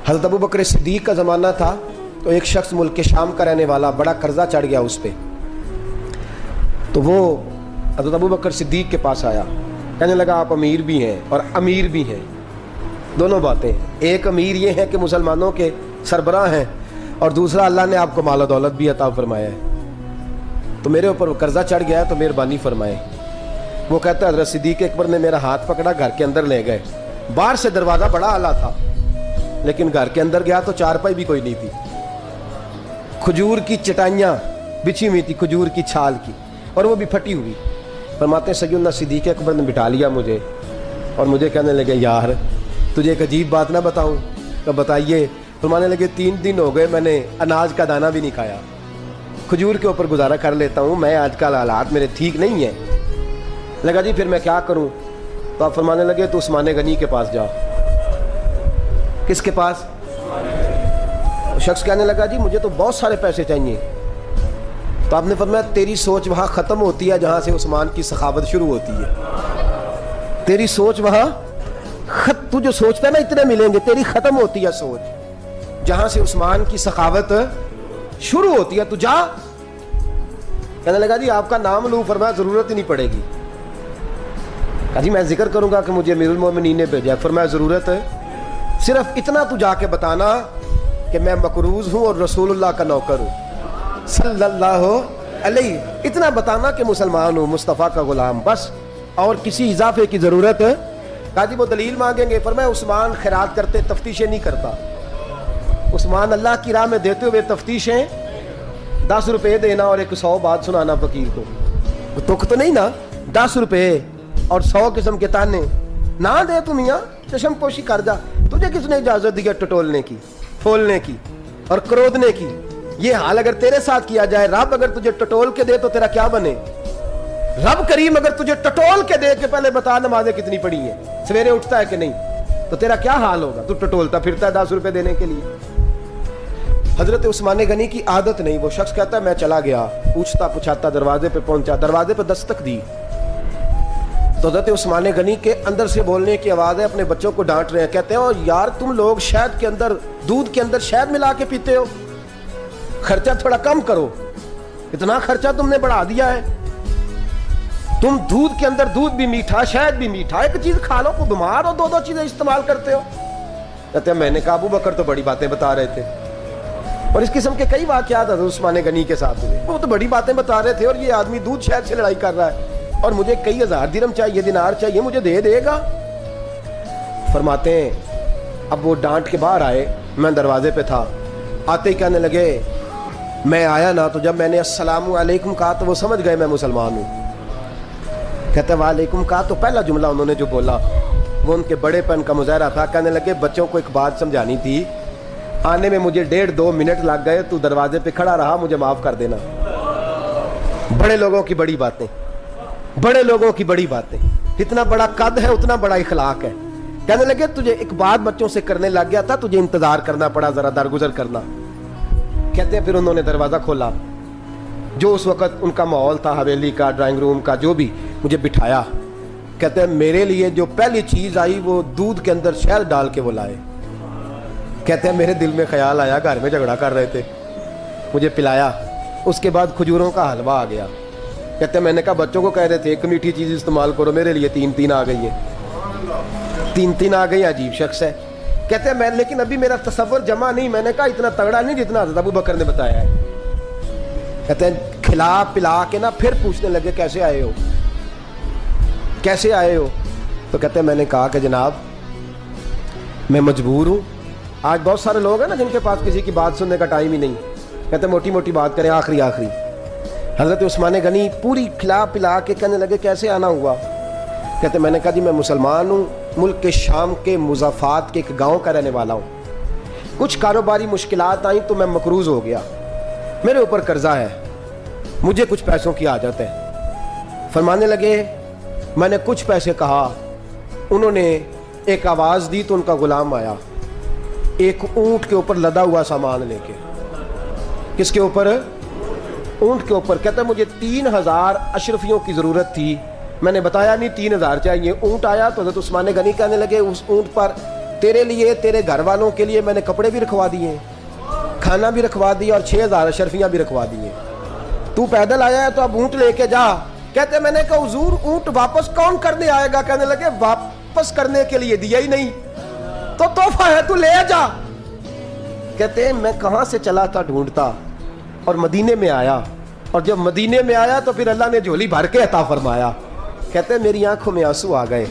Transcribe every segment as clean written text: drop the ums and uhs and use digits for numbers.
حضرت ابو بکر صدیق کا زمانہ تھا تو ایک شخص ملک شام کا رہنے والا، بڑا قرضہ چڑھ گیا اس پہ، تو وہ حضرت ابو بکر صدیق کے پاس آیا، کہنے لگا آپ امیر بھی ہیں اور امیر بھی ہیں، دونوں باتیں، ایک امیر یہ ہے کہ مسلمانوں کے سربراہ ہیں، اور دوسرا اللہ نے آپ کو مال و دولت بھی عطا فرمایا ہے، تو میرے اوپر قرضہ چڑھ گیا ہے تو مہربانی فرمائے۔ وہ کہتا ہے حضرت صدیق اکبر نے میرا ہاتھ پکڑا، گھر کے اندر لے گئے، باہر سے دروازہ بڑا اعلیٰ تھا لیکن گھر کے اندر گیا تو چارپائی بھی کوئی نہیں تھی، کھجور کی چٹائیاں بچھی ہوئی تھی، کھجور کی چھال کی، اور وہ بھی پھٹی ہوئی۔ فرماتے ہیں سیدنا صدیق اکبر نے بٹھا لیا مجھے اور مجھے کہنے لگے یار تجھے ایک عجیب بات نہ بتاؤں؟ تو بتائیے۔ فرمانے لگے 3 دن ہو گئے میں نے اناج کا دانہ بھی نہیں کھایا، کھجور کے اوپر گزارا کر لیتا ہوں میں، آج کل حالات میرے ٹھیک نہیں ہیں۔ لگا جی پھر میں کیا کروں؟ تو آپ فرمانے لگے تو عثمان غنی کے پاس جاؤ۔ کس کے پاس؟ شخص کہنے لگا جی مجھے تو بہت سارے پیسے چاہیے۔ تو آپ نے فرمایا تیری سوچ وہاں ختم ہوتی ہے جہاں سے عثمان کی سخاوت شروع ہوتی ہے، تیری سوچ وہاں تو جو سوچتا ہے نا اتنے ملیں گے، تیری ختم ہوتی ہے سوچ جہاں سے عثمان کی سخاوت شروع ہوتی ہے، تو جا۔ کہنے لگا جی آپ کا نام لوں؟ فرمایا ضرورت ہی نہیں پڑے گی۔ کہا جی میں ذکر کروں گا کہ مجھے امیر المومنین نے بھیجا۔ فرمایا ضرورت ہے، صرف اتنا تو جا کے بتانا کہ میں مقروض ہوں اور رسول اللہ کا نوکر ہوں صلی اللہ علیہ، اتنا بتانا کہ مسلمان ہوں، مصطفیٰ کا غلام، بس، اور کسی اضافے کی ضرورت ہے؟ کہا جی وہ دلیل مانگیں گے؟ فرمایا عثمان خیرات کرتے تفتیشیں نہیں کرتا، عثمان اللہ کی راہ میں دیتے ہوئے تفتیشیں 10 روپے دینا اور 100 بات سنانا فقیر کو، تک تو نہیں نا، 10 روپے اور 100 قسم کے تانے نہ دے تو میاں چشم پوشی کر جا، تجھے کس نے اجازت دیا ٹٹولنے کی، پھولنے کی اور کرودنے کی؟ یہ حال اگر تیرے ساتھ کیا جائے، رب اگر تجھے ٹٹول کے دے تو تیرا کیا بنے؟ رب کریم اگر تجھے ٹٹول کے دے کہ پہلے بتا نمازیں کتنی پڑھی ہیں، سویرے اٹھتا ہے کہ نہیں، تو تیرا کیا حال ہوگا؟ تو ٹٹولتا پھرتا ہے 10 روپے دینے کے لیے۔ حضرت عثمان غنی کی عادت نہیں، وہ شخص کہتا ہے میں چلا گیا، پوچھتا پچھاتا دروازے پہ پہنچا، دروازے پہ دستک دی تو حضرت عثمان غنی کے اندر سے بولنے کی آواز ہے، اپنے بچوں کو ڈانٹ رہے ہیں، کہتے ہیں یار تم لوگ شہد کے اندر، دودھ کے اندر شہد ملا کے پیتے ہو، خرچہ تھوڑا کم کرو، اتنا خرچہ تم نے بڑھا دیا ہے، تم دودھ کے اندر دودھ بھی میٹھا شہد بھی میٹھا، ایک چیز کھا لو کو بیمار ہو، 2 چیزیں استعمال کرتے ہو۔ کہتے ہیں میں نے کہا ابو بکر تو بڑی باتیں بتا رہے تھے، اور اس قسم کے کئی واقعات حضرت عثمان غنی کے ساتھ ہوئے، وہ تو بڑی باتیں بتا رہے تھے اور یہ آدمی دودھ شہد سے لڑائی کر رہا ہے اور مجھے کئی ہزار درہم چاہیے، دینار چاہیے، مجھے دے گا؟ فرماتے ہیں اب وہ ڈانٹ کے باہر آئے، میں دروازے پہ تھا، آتے ہی کہنے لگے میں آیا نا تو جب میں نے السلام علیکم کہا تو وہ سمجھ گئے میں مسلمان ہوں۔ کہتے ہیں وعلیکم کہا تو پہلا جملہ انہوں نے جو بولا وہ ان کے بڑے پن کا مظاہرہ تھا۔ کہنے لگے بچوں کو ایک بات سمجھانی تھی، آنے میں مجھے 1.5-2 منٹ لگ گئے، تو دروازے پہ کھڑا رہا، مجھے معاف کر دینا۔ بڑے لوگوں کی بڑی باتیں، بڑے لوگوں کی بڑی باتیں، اتنا بڑا قد ہے اتنا بڑا اخلاق ہے۔ کہنے لگے تجھے ایک بات بچوں سے کرنے لگ گیا تھا، تجھے انتظار کرنا پڑا، ذرا درگزر کرنا۔ کہتے ہیں پھر انہوں نے دروازہ کھولا، جو اس وقت ان کا ماحول تھا حویلی کا، ڈرائنگ روم کا، جو بھی، مجھے بٹھایا۔ کہتے ہیں میرے لیے جو پہلی چیز آئی وہ دودھ کے اندر شہد ڈال کے وہ لائے۔ کہتے ہیں میرے دل میں خیال آیا گھر میں جھگڑا کر رہے تھے، مجھے پلایا، اس کے بعد کھجوروں کا حلوہ آ گیا۔ کہتے ہیں میں نے کہا بچوں کو کہہ رہے تھے ایک میٹھی چیز استعمال کرو، میرے لیے 3 آ گئی ہیں، 3 آ گئی، عجیب شخص ہے۔ کہتے ہیں میں لیکن ابھی میرا تصور جمع نہیں، میں نے کہا اتنا تگڑا نہیں جتنا حضرت ابو بکر نے بتایا ہے۔ کہتے ہیں کھلا پلا کے نا پھر پوچھنے لگے کیسے آئے ہو، کیسے آئے ہو؟ تو کہتے ہیں میں نے کہا کہ جناب میں مجبور ہوں، آج بہت سارے لوگ ہیں نا جن کے پاس کسی کی بات سننے کا ٹائم ہی نہیں، کہتے ہیں موٹی موٹی بات کریں، آخری۔ حضرت عثمان غنی پوری کھلا پلا کے کہنے لگے کیسے آنا ہوا؟ کہتے میں نے کہا جی میں مسلمان ہوں، ملک کے شام کے مضافات کے ایک گاؤں کا رہنے والا ہوں، کچھ کاروباری مشکلات آئیں تو میں مقروض ہو گیا، میرے اوپر قرضہ ہے، مجھے کچھ پیسوں کی حاجت ہے۔ فرمانے لگے میں نے کچھ پیسے کہا، انہوں نے ایک آواز دی تو ان کا غلام آیا ایک اونٹ کے اوپر لدا ہوا سامان لے کے۔ کس کے اوپر؟ اونٹ کے اوپر۔ کہتا ہے مجھے 3000 اشرفیوں کی ضرورت تھی، میں نے بتایا نہیں 3000 چاہیے۔ اونٹ آیا تو حضرت عثمان غنی کہنے لگے اس اونٹ پر تیرے لیے تیرے گھر والوں کے لیے میں نے کپڑے بھی رکھوا دیے, کھانا بھی رکھوا دیا اور 6000 اشرفیاں بھی رکھوا دیے. تو پیدل آیا ہے تو اب اونٹ لے کے جا. کہتے میں نے کہا حضور اونٹ واپس کون کرنے آئے گا؟ کہنے لگے واپس کرنے کے لیے دیا ہی نہیں تو تحفہ ہے, تو لے جا. کہتے ہیں میں کہاں سے چلا تھا ڈھونڈتا اور مدینے میں آیا, اور جب مدینے میں آیا تو پھر اللہ نے جھولی بھر کے عطا فرمایا. کہتے ہیں میری آنکھوں میں آنسو آ گئے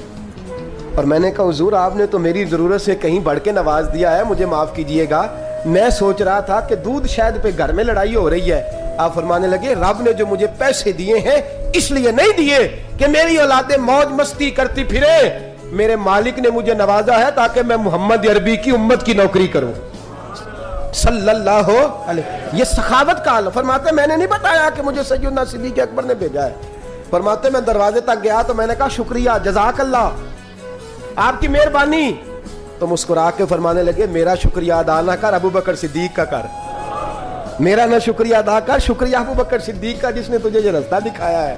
اور میں نے کہا حضور آپ نے تو میری ضرورت سے کہیں بڑھ کے نواز دیا ہے, مجھے معاف کیجئے گا. میں سوچ رہا تھا کہ دودھ شاید پہ گھر میں لڑائی ہو رہی ہے. آپ فرمانے لگے رب نے جو مجھے پیسے دیے ہیں اس لیے نہیں دیے کہ میری اولادیں موج مستی کرتی پھرے, میرے مالک نے مجھے نوازا ہے تاکہ میں محمد عربی کی امت کی نوکری کروں صلی اللہ علیہ. یہ سخاوت کا حال. فرماتے میں نے نہیں بتایا کہ مجھے سیدنا صدیق اکبر نے بھیجا ہے. فرماتے میں دروازے تک گیا تو میں نے کہا شکریہ, جزاک اللہ, آپ کی مہربانی. تو مسکرا کے فرمانے لگے میرا شکریہ ادا نہ کر, ابو بکر صدیق کا کر. میرا نہ شکریہ ادا کر, شکریہ ابو بکر صدیق کا جس نے تجھے یہ رستہ دکھایا ہے.